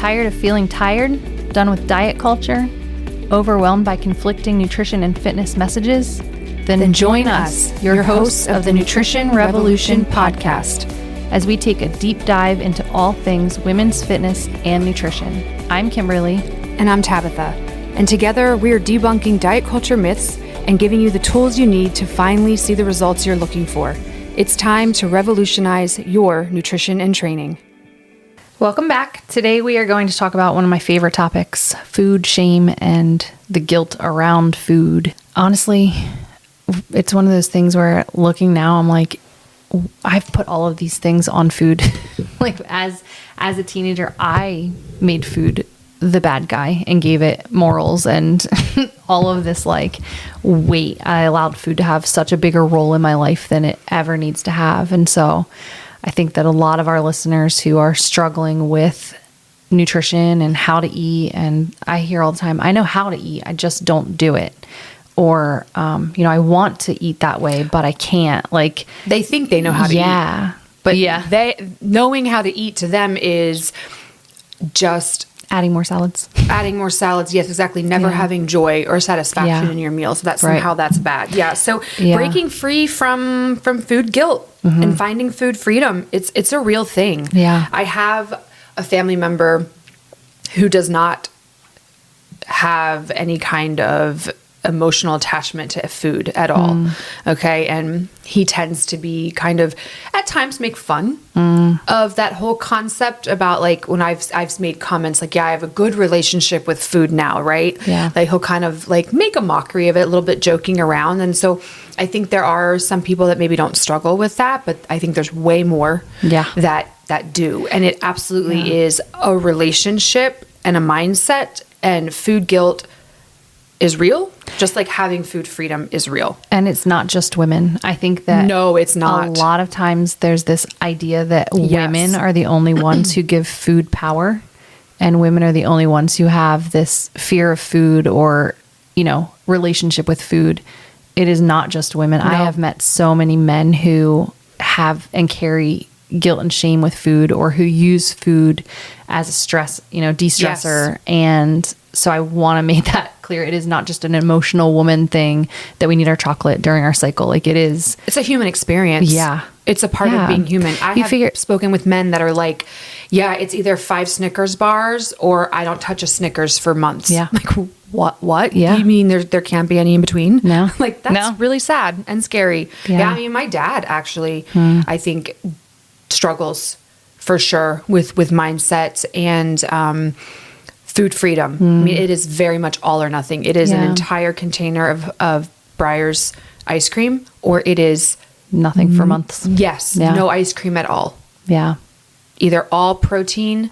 Tired of feeling tired? Done with diet culture? Overwhelmed by conflicting nutrition and fitness messages? Then join us, your hosts of the Nutrition Revolution podcast, as we take a deep dive into all things women's fitness and nutrition. I'm Kimberly. And I'm Tabitha. And together we are debunking diet culture myths and giving you the tools you need to finally see the results you're looking for. It's time to revolutionize your nutrition and training. Welcome back. Today we are going to talk about one of my favorite topics, food shame and the guilt around food. Honestly, it's one of those things where looking now, I'm like, I've put all of these things on food. Like as a teenager, I made food the bad guy and gave it morals and all of this like weight. I allowed food to have such a bigger role in my life than it ever needs to have. And so I think that a lot of our listeners who are struggling with nutrition and how to eat, and I hear all the time, I know how to eat, I just don't do it. Or, I want to eat that way, but I can't. Like they think they know how to eat. But knowing how to eat to them is just adding more salads. Yes, exactly. Never having joy or satisfaction in your meal. So that's somehow that's bad. Yeah. So breaking free from food guilt and finding food freedom. It's a real thing. Yeah. I have a family member who does not have any kind of emotional attachment to food at all. Okay. And he tends to be kind of at times make fun of that whole concept about like when I've made comments like, I have a good relationship with food now. Right. Yeah. Like he'll kind of like make a mockery of it, a little bit joking around. And so I think there are some people that maybe don't struggle with that, but I think there's way more that do. And it absolutely is a relationship and a mindset, and food guilt is real, just like having food freedom is real. And it's not just women. I think that no, it's not. A lot of times there's this idea that women are the only ones who give food power, and women are the only ones who have this fear of food or, relationship with food. It is not just women. No. I have met so many men who have and carry guilt and shame with food, or who use food as a stress, de-stressor. Yes. And so I want to make that clear. It is not just an emotional woman thing that we need our chocolate during our cycle. Like it is. It's a human experience. Yeah. It's a part of being human. I have spoken with men that are like, it's either 5 Snickers bars or I don't touch a Snickers for months. Yeah. Like what? Yeah. You mean there can't be any in between? No. Like that's really sad and scary. Yeah. I mean, my dad actually, I think struggles for sure with mindset and, food freedom. I mean, it is very much all or nothing. It is an entire container of Breyer's ice cream, or it is nothing for months. Yes. Yeah. No ice cream at all. Yeah. Either all protein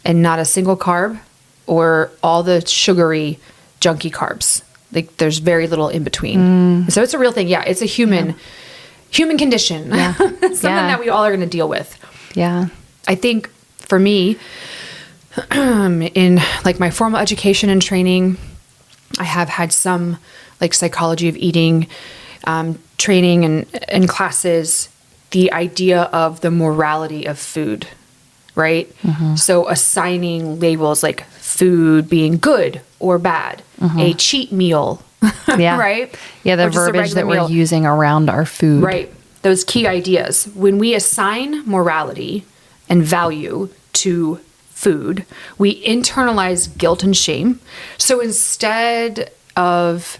and not a single carb, or all the sugary, junky carbs. Like there's very little in between. So it's a real thing. Yeah. It's a human condition. Yeah. Something that we all are going to deal with. Yeah. I think for me, in like my formal education and training, I have had some like psychology of eating training and classes, the idea of the morality of food, right? So assigning labels like food being good or bad, a cheat meal, right? Yeah, the verbiage that we're using around our food. Right. Those key ideas. When we assign morality and value to food, we internalize guilt and shame. So instead of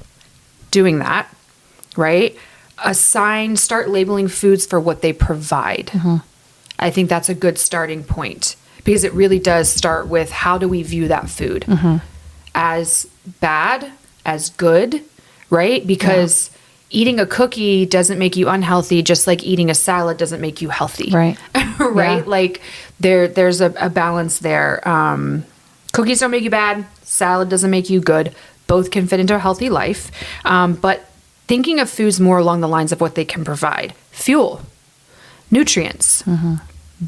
doing that, right, start labeling foods for what they provide. I think that's a good starting point, because it really does start with how do we view that food as bad, as good, right? Because eating a cookie doesn't make you unhealthy, just like eating a salad doesn't make you healthy. Right. Right? Yeah. Like there's a balance there. Cookies don't make you bad. Salad doesn't make you good. Both can fit into a healthy life. But thinking of foods more along the lines of what they can provide: fuel, nutrients,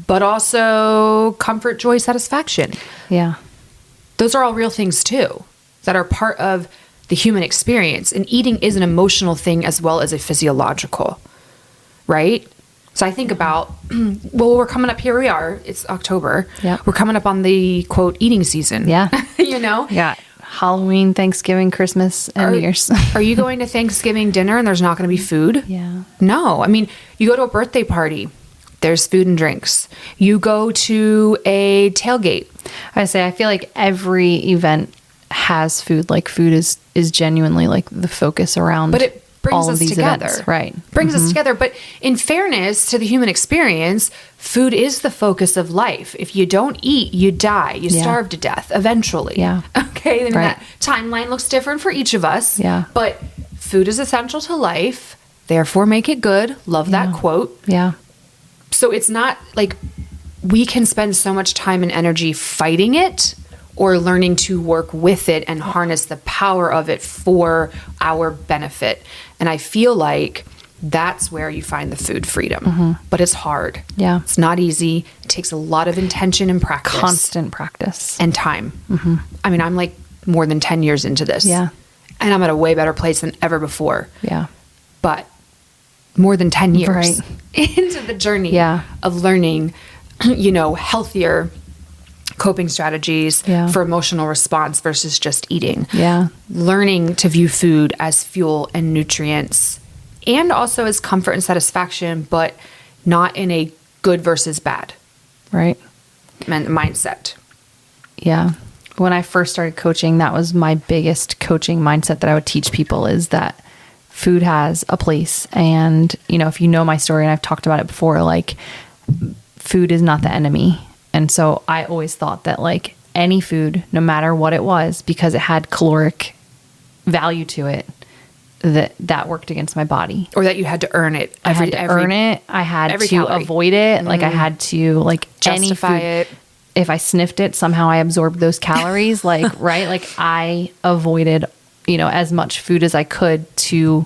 but also comfort, joy, satisfaction. Yeah. Those are all real things too, that are part of the human experience. And eating is an emotional thing as well as a physiological, right? So I think about, well, we're coming up, here we are, it's October. Yeah. We're coming up on the quote eating season. Yeah. You know? Yeah. Halloween, Thanksgiving, Christmas, and New Year's. Are you going to Thanksgiving dinner and there's not going to be food? Yeah. No. I mean, you go to a birthday party, there's food and drinks. You go to a tailgate. I feel like every event has food. Like food is genuinely like the focus around. But it brings all us of these together. Events. Right. Brings us together. But in fairness to the human experience, food is the focus of life. If you don't eat, you die. You starve to death eventually. Yeah. Okay. And Right. that timeline looks different for each of us. Yeah. But food is essential to life. Therefore, make it good. Love that quote. Yeah. So it's not like we can spend so much time and energy fighting it or learning to work with it and harness the power of it for our benefit. And I feel like that's where you find the food freedom. But it's hard. Yeah. It's not easy. It takes a lot of intention and practice. Constant practice. And time. I mean, I'm like more than 10 years into this. Yeah. And I'm at a way better place than ever before. Yeah. But more than 10 years Right. into the journey Yeah. of learning, you know, healthier coping strategies for emotional response versus just eating. Yeah. Learning to view food as fuel and nutrients and also as comfort and satisfaction, but not in a good versus bad Right. mindset. Yeah. When I first started coaching, that was my biggest coaching mindset that I would teach people is that food has a place. And, you know, if you know my story, and I've talked about it before, like food is not the enemy. And so I always thought that like any food, no matter what it was, because it had caloric value to it, that worked against my body. Or that you had to earn it. I had to earn it. I had to calorie. avoid it. Like I had to like Justify any food. it. If I sniffed it, somehow I absorbed those calories. Like, right. Like I avoided, you know, as much food as I could to,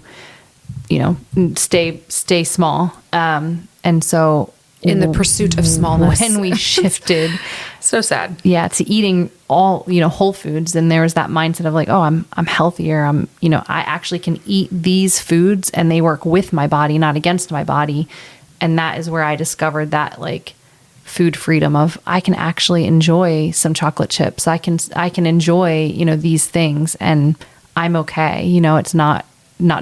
you know, stay small. And so In the pursuit of smallness. when we shifted, So sad. to eating all, you know, whole foods, and there was that mindset of like, oh, I'm healthier. You know, I actually can eat these foods and they work with my body, not against my body. And that is where I discovered that like food freedom of I can actually enjoy some chocolate chips. I can enjoy, you know, these things and I'm okay. You know, it's not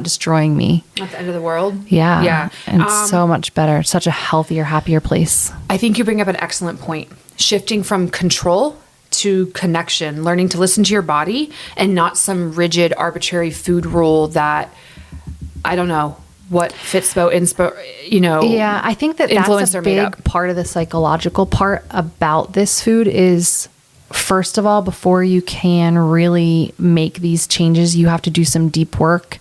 destroying me. At the end of the world. Yeah. Yeah. And it's so much better. It's such a healthier, happier place. I think you bring up an excellent point. Shifting from control to connection, learning to listen to your body and not some rigid, arbitrary food rule that, I don't know, what Fitspo, inspo, you know. Yeah, I think that's a big part of the psychological part about this food is, first of all, before you can really make these changes, you have to do some deep work.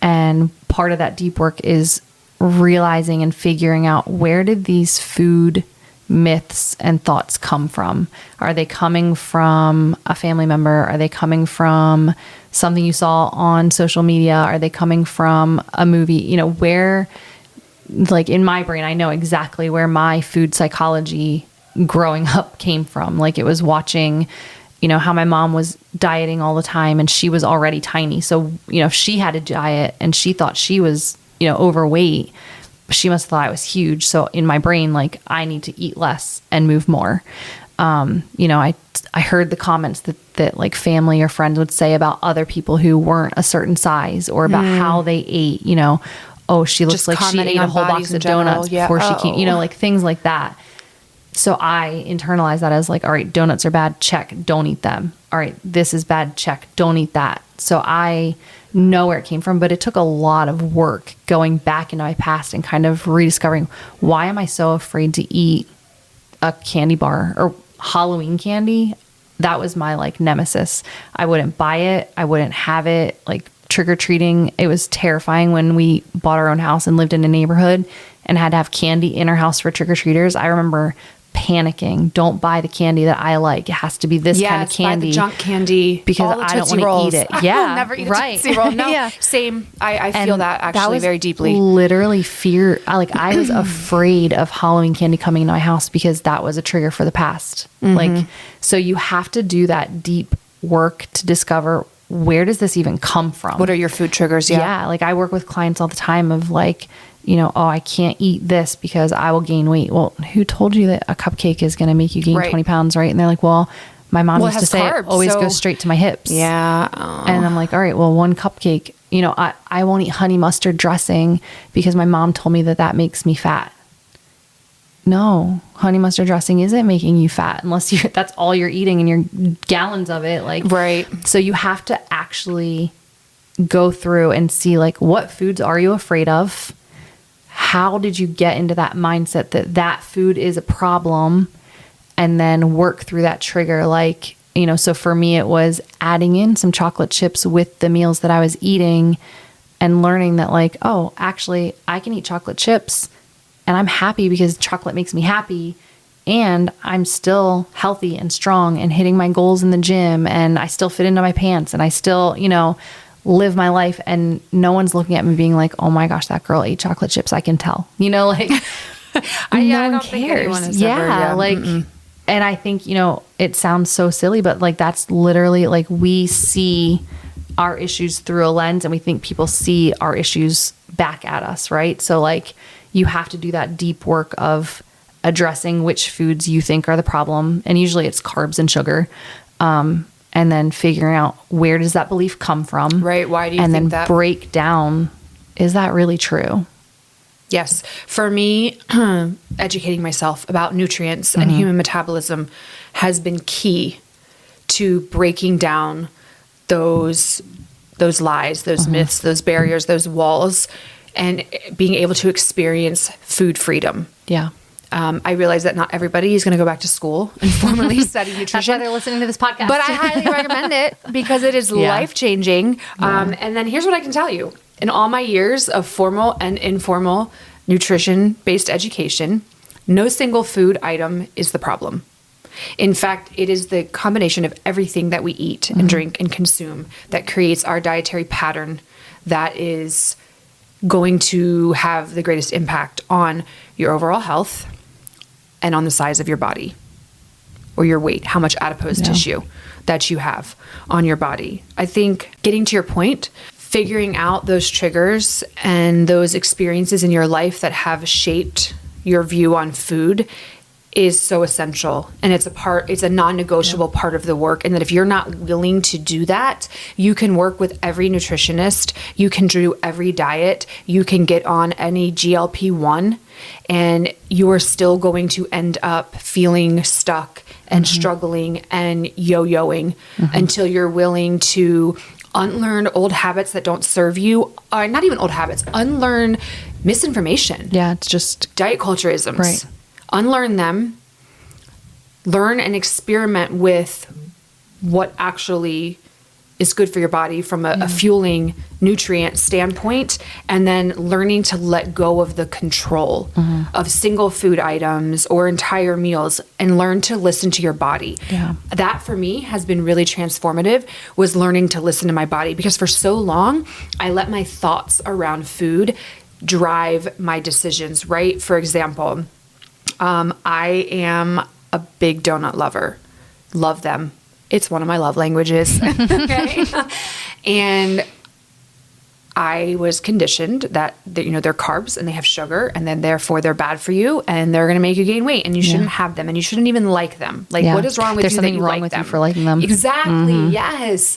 And part of that deep work is realizing and figuring out, where did these food myths and thoughts come from? Are they coming from a family member? Are they coming from something you saw on social media? Are they coming from a movie? You know, where, like in my brain, I know exactly where my food psychology growing up came from. Like it was watching, you know, how my mom was dieting all the time and she was already tiny. So, you know, if she had a diet and she thought she was, you know, overweight, she must have thought I was huge. So in my brain, like I need to eat less and move more. You know, I heard the comments that like family or friends would say about other people who weren't a certain size or about how they ate, you know, oh, she looks Just like she ate a whole box of donuts before she came, you know, like things like that. So I internalized that as like, all right, donuts are bad, check, don't eat them. All right, this is bad, check, don't eat that. So I know where it came from, but it took a lot of work going back into my past and kind of rediscovering, why am I so afraid to eat a candy bar or Halloween candy? That was my like nemesis. I wouldn't buy it. I wouldn't have it. Like trick-or-treating, it was terrifying when we bought our own house and lived in a neighborhood and had to have candy in our house for trick-or-treaters. I remember panicking. Don't buy the candy that I like. It has to be this kind of candy. Buy the junk candy because I don't want to eat it. Yeah, I'll never eat a Tootsie Roll. No, yeah. Same. I feel that actually very deeply. Literally fear. I was afraid of Halloween candy coming into my house because that was a trigger for the past. Like, so you have to do that deep work to discover, where does this even come from? What are your food triggers? Yeah. Like I work with clients all the time of like, oh, I can't eat this because I will gain weight. Well, who told you that a cupcake is going to make you gain 20 pounds, right? And they're like, well, my mom used to say carbs, it always goes straight to my hips. Yeah. And I'm like, all right, well, one cupcake, I won't eat honey mustard dressing because my mom told me that makes me fat. No, honey mustard dressing isn't making you fat unless that's all you're eating and you're gallons of it. Right. So you have to actually go through and see what foods are you afraid of? How did you get into that mindset that food is a problem? And then work through that trigger. So for me, it was adding in some chocolate chips with the meals that I was eating and learning that oh, actually I can eat chocolate chips and I'm happy because chocolate makes me happy and I'm still healthy and strong and hitting my goals in the gym and I still fit into my pants and I still, live my life and no one's looking at me being like, oh my gosh, that girl ate chocolate chips. I can tell, I no don't think anyone has ever, and I think, it sounds so silly, but that's literally we see our issues through a lens and we think people see our issues back at us. Right. So you have to do that deep work of addressing which foods you think are the problem. And usually it's carbs and sugar. And then figuring out where does that belief come from? Right. Why do you think that? And then break down, is that really true? Yes. For me, educating myself about nutrients and human metabolism has been key to breaking down those lies, those myths, those barriers, those walls, and being able to experience food freedom. Yeah. I realize that not everybody is going to go back to school and formally study nutrition. That's why they're listening to this podcast. But I highly recommend it because it is life-changing. And then here's what I can tell you. In all my years of formal and informal nutrition-based education, no single food item is the problem. In fact, it is the combination of everything that we eat and drink and consume that creates our dietary pattern that is going to have the greatest impact on your overall health and on the size of your body or your weight, how much adipose tissue that you have on your body. I think getting to your point, figuring out those triggers and those experiences in your life that have shaped your view on food is so essential. And it's a non-negotiable part of the work. And that if you're not willing to do that, you can work with every nutritionist, you can do every diet, you can get on any GLP-1, and you're still going to end up feeling stuck and struggling and yo-yoing until you're willing to unlearn old habits that don't serve you, or not even old habits, unlearn misinformation. Yeah, it's just diet cultureisms. Right. Unlearn them, learn and experiment with what actually is good for your body from a fueling nutrient standpoint, and then learning to let go of the control of single food items or entire meals and learn to listen to your body. Yeah. That for me has been really transformative, was learning to listen to my body, because for so long I let my thoughts around food drive my decisions, right? For example, I am a big donut lover. Love them. It's one of my love languages. Okay. And I was conditioned that they're carbs and they have sugar, and then therefore they're bad for you and they're going to make you gain weight, and you shouldn't have them, and you shouldn't even like them. What is wrong with There's you? Something that you wrong like with them? You for liking them. Exactly. Yes.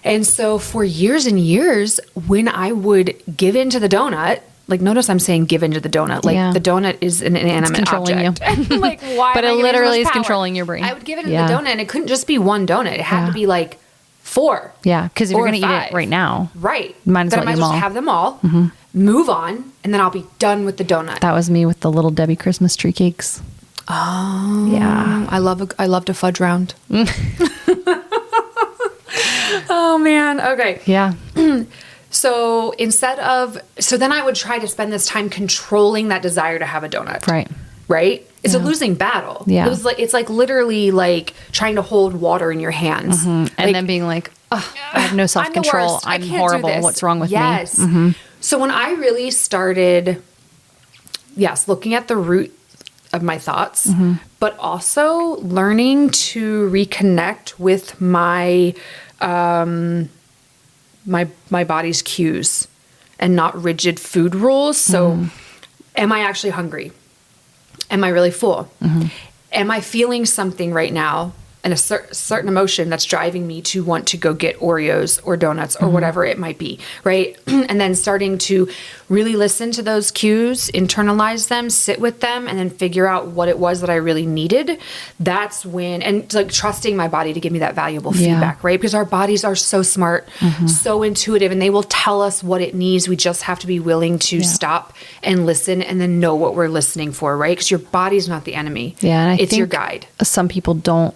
And so for years and years, when I would give into the donut, notice I'm saying give into the donut. The donut is an inanimate object. You. Why? But it literally is controlling your brain. I would give it into the donut, and it couldn't just be one donut. It had to be 4. Yeah, because if you're going to eat it right now, right, might as well eat them all. Have them all, move on, and then I'll be done with the donut. That was me with the little Debbie Christmas tree cakes. Oh, yeah. I loved a fudge round. Oh man. Okay. Yeah. So then I would try to spend this time controlling that desire to have a donut. Right. Right? It's a losing battle. Yeah. It's literally trying to hold water in your hands. And then being like, oh, I have no self-control. I'm horrible. What's wrong with me? Yes. So when I really started, looking at the root of my thoughts, but also learning to reconnect with my my body's cues and not rigid food rules. So am I actually hungry? Am I really full? Am I feeling something right now and a certain emotion that's driving me to want to go get Oreos or donuts or whatever it might be, right? And then starting to really listen to those cues, internalize them, sit with them, and then figure out what it was that I really needed. That's when, and like trusting my body to give me that valuable feedback, right? Because our bodies are so smart, so intuitive, and they will tell us what it needs. We just have to be willing to stop and listen and then know what we're listening for, right? Because your body's not the enemy. Yeah, and it's your guide. Some people don't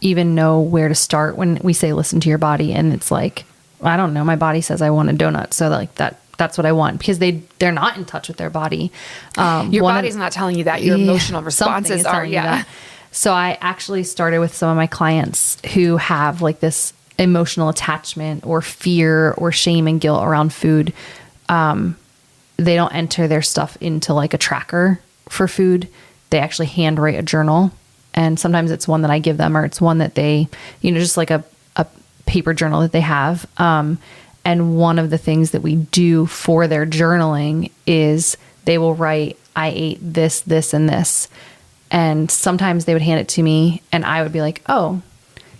even know where to start when we say listen to your body, and it's like, I don't know, my body says I want a donut, so like that's what I want, because they're not in touch with their body. Your body's not telling you that. Your emotional responses are. Yeah. So I actually started with some of my clients who have like this emotional attachment or fear or shame and guilt around food. They don't enter their stuff into like a tracker for food. They actually handwrite a journal. And sometimes it's one that I give them, or it's one that they, just like a paper journal that they have. And one of the things that we do for their journaling is they will write, I ate this, this, and this. And sometimes they would hand it to me and I would be like, oh,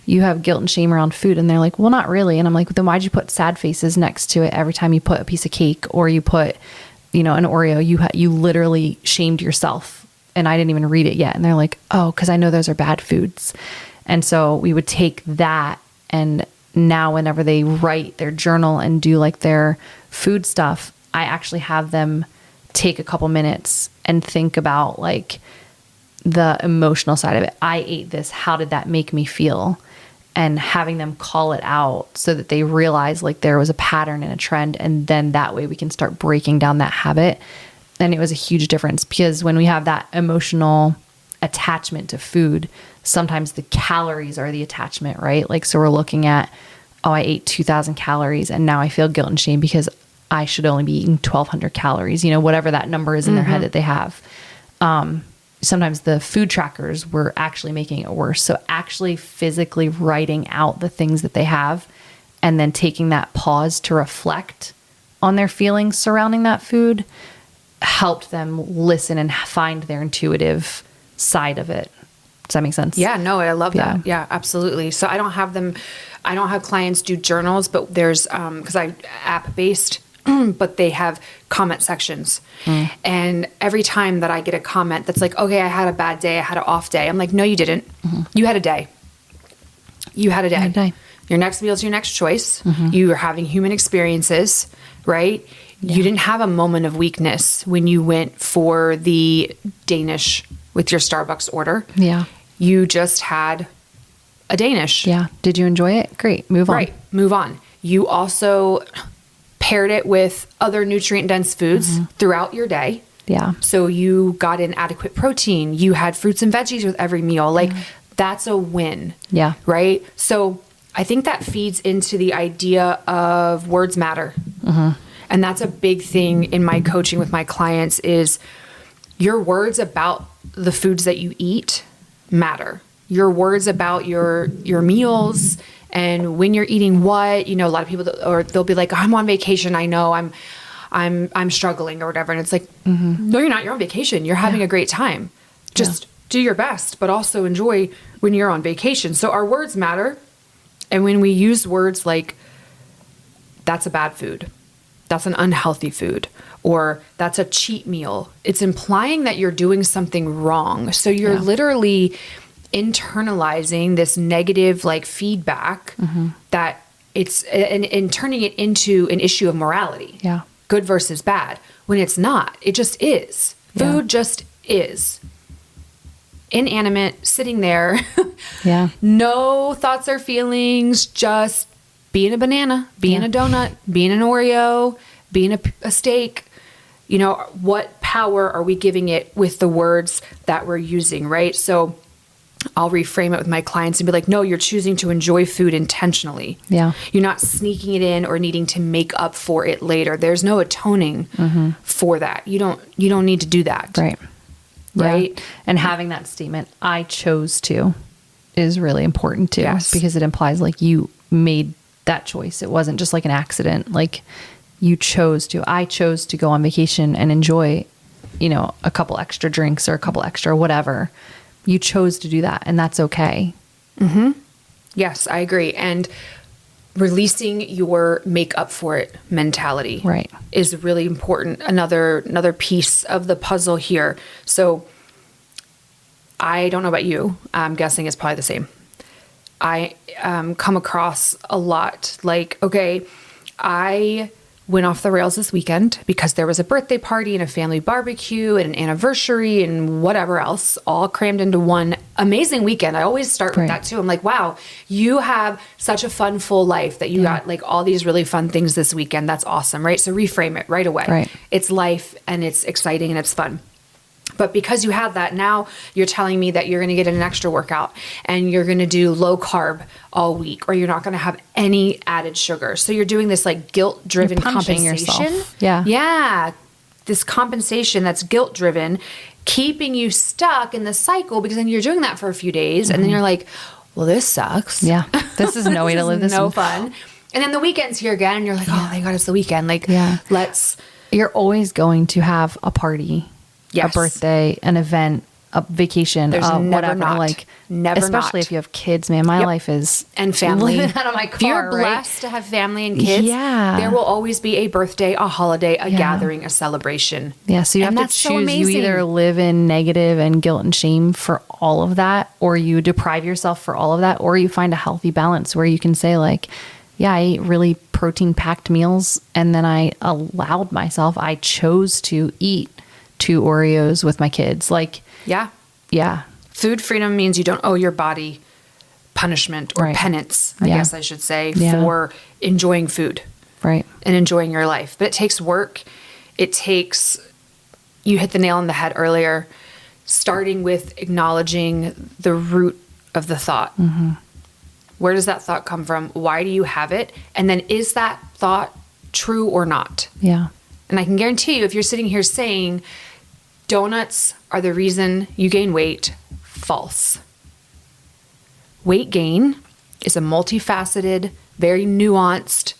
you have guilt and shame around food. And they're like, well, not really. And I'm like, then why'd you put sad faces next to it every time you put a piece of cake or you put, an Oreo? You literally shamed yourself. And I didn't even read it yet. And they're like, oh, because I know those are bad foods. And so we would take that, and now whenever they write their journal and do like their food stuff, I actually have them take a couple minutes and think about like the emotional side of it. I ate this. How did that make me feel? And having them call it out so that they realize like there was a pattern and a trend. And then that way we can start breaking down that habit. And it was a huge difference, because when we have that emotional attachment to food, sometimes the calories are the attachment, right? Like, so we're looking at, oh, I ate 2,000 calories and now I feel guilt and shame because I should only be eating 1,200 calories, whatever that number is in their head that they have. Sometimes the food trackers were actually making it worse. So actually physically writing out the things that they have and then taking that pause to reflect on their feelings surrounding that food helped them listen and find their intuitive side of it. Does that make sense? Yeah, no, I love that. Yeah, absolutely. So I don't have clients do journals, but there's, cause I app based, but they have comment sections. And every time that I get a comment that's like, okay, I had a bad day, I had an off day. I'm like, no, you didn't. You had a day. You had a day. Your next meal is your next choice. You are having human experiences, right? You didn't have a moment of weakness when you went for the Danish with your Starbucks order. Yeah. You just had a Danish. Yeah. Did you enjoy it? Great. Move on. Right. Move on. You also paired it with other nutrient dense foods throughout your day. Yeah. So you got in adequate protein. You had fruits and veggies with every meal. Like that's a win. Yeah. Right. So I think that feeds into the idea of words matter. And that's a big thing in my coaching with my clients is your words about the foods that you eat matter. Your words about your meals and when you're eating what, a lot of people, or they'll be like, I'm on vacation. I know I'm struggling or whatever. And it's like, no, you're not. You're on vacation. You're having a great time. Just do your best, but also enjoy when you're on vacation. So our words matter. And when we use words like, that's a bad food, that's an unhealthy food, or that's a cheat meal, it's implying that you're doing something wrong. So you're literally internalizing this negative like feedback that it's and turning it into an issue of morality. Yeah. Good versus bad, when it's not. It just is. Food just is. Inanimate, sitting there. No thoughts or feelings, just being a banana, being a donut, being an Oreo, being a steak. What power are we giving it with the words that we're using, right? So I'll reframe it with my clients and be like, no, you're choosing to enjoy food intentionally. Yeah. You're not sneaking it in or needing to make up for it later. There's no atoning for that. You don't need to do that. Right. Right. Yeah. And having that statement, I chose to, is really important too. Yes. Because it implies like you made that choice. It wasn't just like an accident. Like you chose to. I chose to go on vacation and enjoy, a couple extra drinks or a couple extra whatever. You chose to do that, and that's okay. Mm-hmm. Yes, I agree. And releasing your make up for it mentality is really important. Another piece of the puzzle here. So I don't know about you. I'm guessing it's probably the same. I come across a lot like, okay, I went off the rails this weekend because there was a birthday party and a family barbecue and an anniversary and whatever else, all crammed into one amazing weekend. I always start with that too. I'm like, wow, you have such a fun, full life that you got like all these really fun things this weekend. That's awesome, right? So reframe it right away. Right. It's life and it's exciting and it's fun. But because you have that, now you're telling me that you're going to get an extra workout and you're going to do low carb all week, or you're not going to have any added sugar. So you're doing this like guilt-driven compensation. Yourself. Yeah. Yeah. This compensation that's guilt-driven, keeping you stuck in the cycle, because then you're doing that for a few days and then you're like, well, this sucks. Yeah. This is no way to live this. No fun. And then the weekend's here again and you're like, oh, thank God it's the weekend. Like, you're always going to have a party. Yes. A birthday, an event, a vacation, whatever. Especially if you have kids, man. My life is and family. Living out of my car. If you're blessed to have family and kids, there will always be a birthday, a holiday, a gathering, a celebration. Yeah, so you have to choose. You either live in negative and guilt and shame for all of that, or you deprive yourself for all of that, or you find a healthy balance where you can say like, yeah, I ate really protein-packed meals, and then I allowed myself, I chose to eat 2 Oreos with my kids. Like, yeah. Food freedom means you don't owe your body punishment or penance, I guess I should say, for enjoying food. Right. And enjoying your life. But it takes work. It takes, you hit the nail on the head earlier, starting with acknowledging the root of the thought. Mm-hmm. Where does that thought come from? Why do you have it? And then is that thought true or not? Yeah. And I can guarantee you, if you're sitting here saying donuts are the reason you gain weight, false. Weight gain is a multifaceted, very nuanced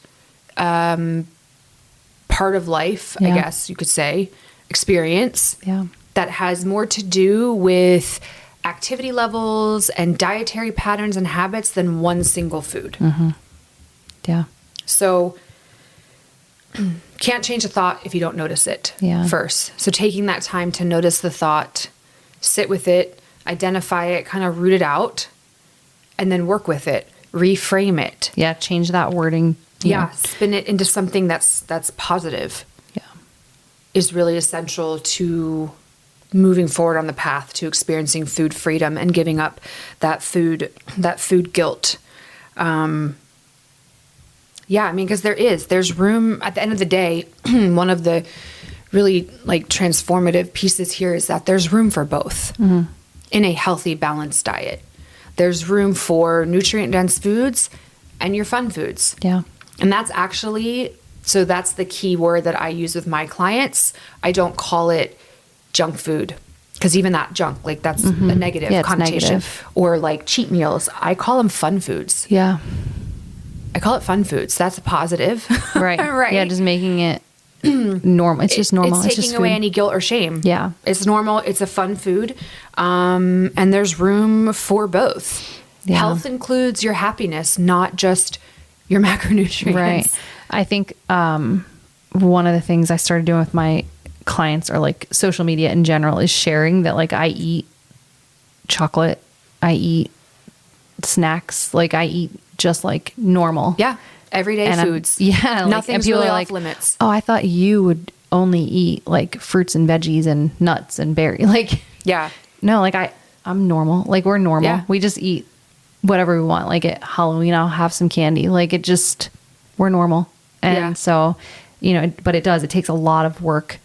part of life, I guess you could say, experience that has more to do with activity levels and dietary patterns and habits than one single food. Mm-hmm. Yeah. So can't change a thought if you don't notice it first. So taking that time to notice the thought, sit with it, identify it, kind of root it out, and then work with it, reframe it. Yeah, change that wording. Yeah, spin it into something that's positive. Yeah. Is really essential to moving forward on the path to experiencing food freedom and giving up that food guilt. Yeah, I mean, because there's room at the end of the day. One of the really like transformative pieces here is that there's room for both in a healthy, balanced diet. There's room for nutrient-dense foods and your fun foods. Yeah. And that's actually, so that's the key word that I use with my clients. I don't call it junk food, because even that junk, like that's a negative connotation. Negative. Or like cheat meals. I call them fun foods. Yeah. I call it fun foods. That's a positive. Right. Right. Yeah, just making it normal. It's just normal. It's taking away any guilt or shame. Yeah. It's normal. It's a fun food. And there's room for both. Yeah. Health includes your happiness, not just your macronutrients. Right. I think one of the things I started doing with my clients, or like social media in general, is sharing that like I eat chocolate, I eat snacks, like I eat just like normal. Yeah. Everyday foods. Yeah. Nothing's really off limits. Oh, I thought you would only eat like fruits and veggies and nuts and berries. Like, yeah. No, like I'm normal. Like we're normal. Yeah. We just eat whatever we want. Like at Halloween, I'll have some candy. Like we're normal. And so, but it takes a lot of work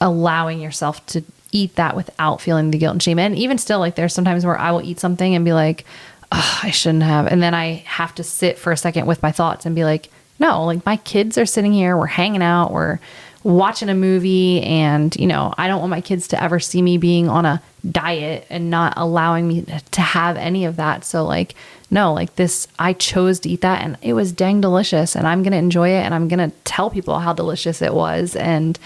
allowing yourself to eat that without feeling the guilt and shame. And even still, like there's sometimes where I will eat something and be like, oh, I shouldn't have. And then I have to sit for a second with my thoughts and be like, no, like my kids are sitting here, we're hanging out, we're watching a movie and, I don't want my kids to ever see me being on a diet and not allowing me to have any of that. So like, no, like this, I chose to eat that and it was dang delicious and I'm going to enjoy it and I'm going to tell people how delicious it was. And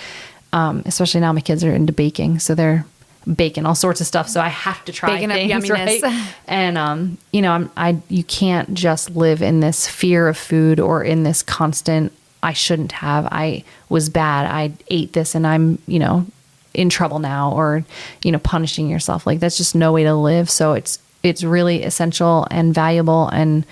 especially now my kids are into baking. So they're baking all sorts of stuff. So I have to try Baking up things, yumminess. right? And, you can't just live in this fear of food or in this constant, I shouldn't have, I was bad, I ate this and I'm, in trouble now, or, punishing yourself. Like that's just no way to live. So it's really essential and valuable and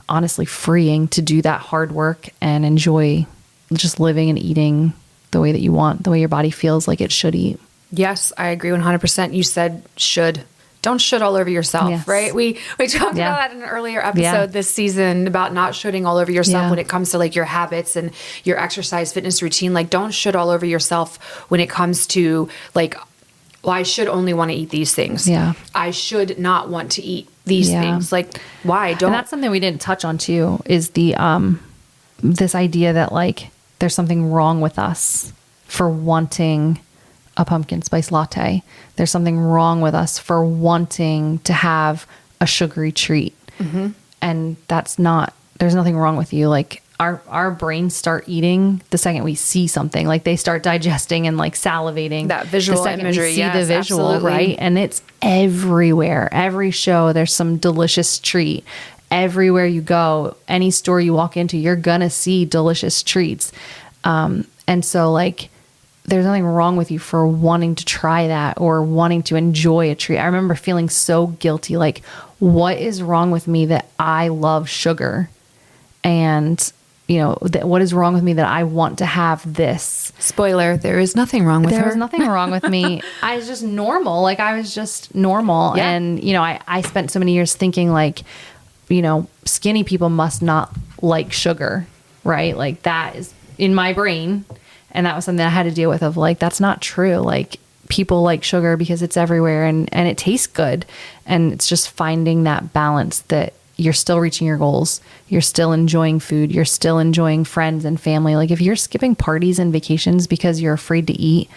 honestly freeing to do that hard work and enjoy just living and eating the way that you want, the way your body feels like it should eat. Yes, I agree 100%. You said should. Don't should all over yourself, Yes. right? We talked about that in an earlier episode this season about not shoulding all over yourself when it comes to like your habits and your exercise fitness routine. Like don't should all over yourself when it comes to like, well, I should only want to eat these things. Yeah. I should not want to eat these things. Like why? Don't. And that's something we didn't touch on too, is the, this idea that like there's something wrong with us for wanting a pumpkin spice latte. There's something wrong with us for wanting to have a sugary treat. Mm-hmm. And there's nothing wrong with you. Like our brains start eating the second we see something, like they start digesting and like salivating. That visual the second imagery. we see Yes, the visual, absolutely. right? And it's everywhere. Every show, there's some delicious treat. Everywhere you go, any store you walk into, you're gonna see delicious treats. And so like, there's nothing wrong with you for wanting to try that or wanting to enjoy a treat. I remember feeling so guilty. Like, what is wrong with me that I love sugar? And, what is wrong with me that I want to have this? Spoiler, there is nothing wrong with her. There was nothing wrong with me. I was just normal. Like, I was just normal. Yeah. And, I spent so many years thinking like, skinny people must not like sugar, right? Like that is in my brain. And that was something I had to deal with of like, that's not true. Like people like sugar because it's everywhere and it tastes good. And it's just finding that balance that you're still reaching your goals. You're still enjoying food. You're still enjoying friends and family. Like if you're skipping parties and vacations because you're afraid to eat,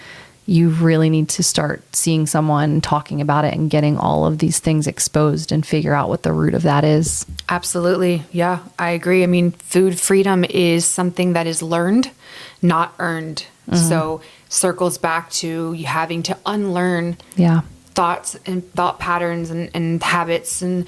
you really need to start seeing someone, talking about it and getting all of these things exposed and figure out what the root of that is. Absolutely. Yeah, I agree. I mean, food freedom is something that is learned, not earned. Mm-hmm. So circles back to you having to unlearn thoughts and thought patterns and habits and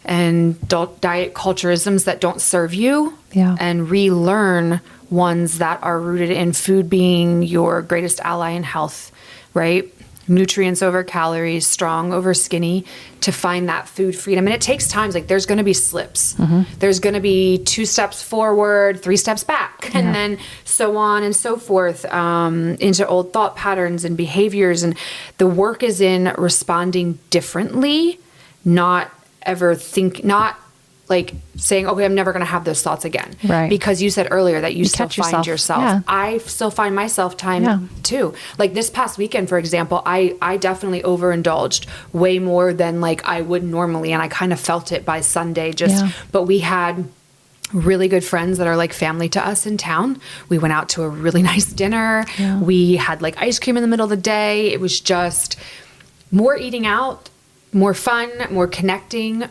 diet culturisms that don't serve you and relearn ones that are rooted in food being your greatest ally in health, right? Nutrients over calories, strong over skinny, to find that food freedom. And it takes time. Like there's going to be slips. Mm-hmm. There's going to be 2 steps forward, 3 steps back, and then so on and so forth, into old thought patterns and behaviors. And the work is in responding differently, not like saying, okay, I'm never going to have those thoughts again. Right. Because you said earlier that you still catch find yourself. Yeah. I still find myself time too. Like this past weekend, for example, I definitely overindulged way more than like I would normally. And I kind of felt it by Sunday but we had really good friends that are like family to us in town. We went out to a really nice dinner. Yeah. We had like ice cream in the middle of the day. It was just more eating out, more fun, more connecting.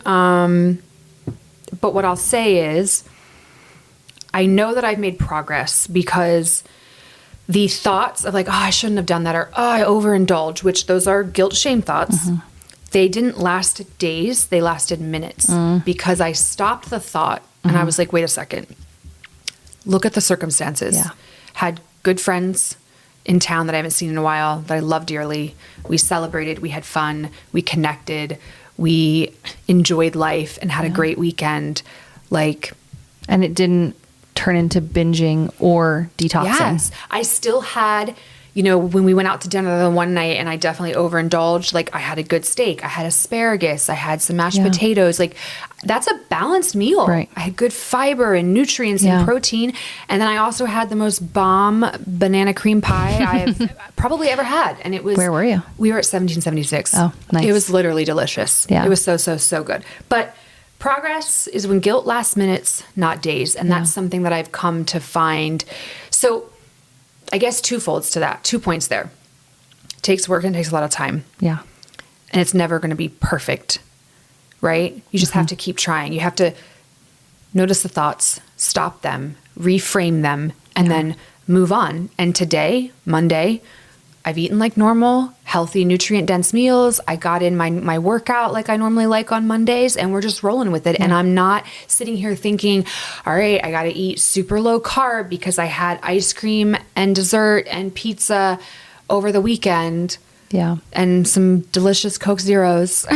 But what I'll say is, I know that I've made progress because the thoughts of like, oh, I shouldn't have done that, or oh, I overindulge, which those are guilt, shame thoughts. Mm-hmm. They didn't last days. They lasted minutes because I stopped the thought and I was like, wait a second. Look at the circumstances. Yeah. Had good friends in town that I haven't seen in a while that I love dearly. We celebrated. We had fun. We connected. We enjoyed life and had a great weekend. And it didn't turn into binging or detoxing. Yes. I still had, when we went out to dinner the one night and I definitely overindulged, like I had a good steak, I had asparagus, I had some mashed potatoes. Like that's a balanced meal. Right. I had good fiber and nutrients and protein. And then I also had the most bomb banana cream pie I've probably ever had. And it was... Where were you? We were at 1776. Oh, nice. It was literally delicious. Yeah. It was so good. But progress is when guilt lasts minutes, not days. And that's something that I've come to find. So I guess twofolds to that, 2 points there. It takes work and it takes a lot of time. Yeah. And it's never going to be perfect, right? You just have to keep trying. You have to notice the thoughts, stop them, reframe them, and then move on. And today, Monday, I've eaten like normal, healthy, nutrient-dense meals. I got in my workout like I normally like on Mondays, and we're just rolling with it. And I'm not sitting here thinking, all right, I got to eat super low carb because I had ice cream and dessert and pizza over the weekend. Yeah. And some delicious Coke Zeros.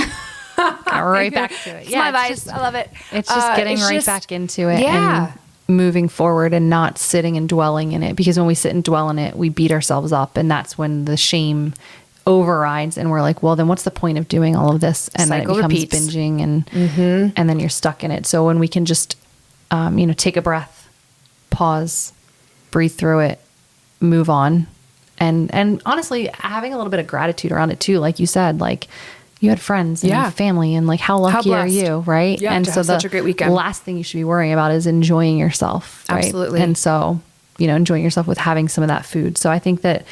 Right back to it. It's my vice. I love it. It's just getting back into it. Yeah. And moving forward and not sitting and dwelling in it, because when we sit and dwell in it, we beat ourselves up, and that's when the shame overrides and we're like, well, then what's the point of doing all of this? And Cycle then it becomes repeats. binging and then you're stuck in it. So when we can just take a breath, pause, breathe through it, move on, and honestly having a little bit of gratitude around it too, like you said, like you had friends and family, and like how lucky are you, right? Yeah, and to so have such a great weekend. last thing you should be worrying about is enjoying yourself, right? Absolutely. And so, enjoying yourself with having some of that food. So I think that,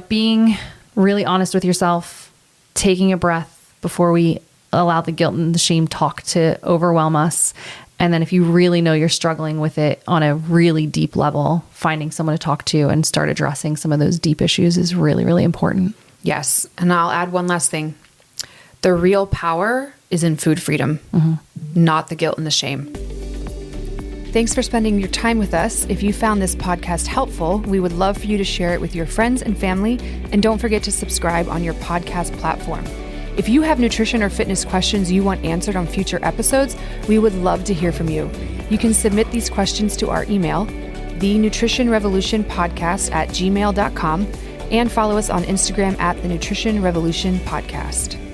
being really honest with yourself, taking a breath before we allow the guilt and the shame talk to overwhelm us. And then if you really know you're struggling with it on a really deep level, finding someone to talk to and start addressing some of those deep issues is really, really important. Yes. And I'll add one last thing. The real power is in food freedom, not the guilt and the shame. Thanks for spending your time with us. If you found this podcast helpful, we would love for you to share it with your friends and family. And don't forget to subscribe on your podcast platform. If you have nutrition or fitness questions you want answered on future episodes, we would love to hear from you. You can submit these questions to our email, thenutritionrevolutionpodcast@gmail.com, and follow us on Instagram @thenutritionrevolutionpodcast.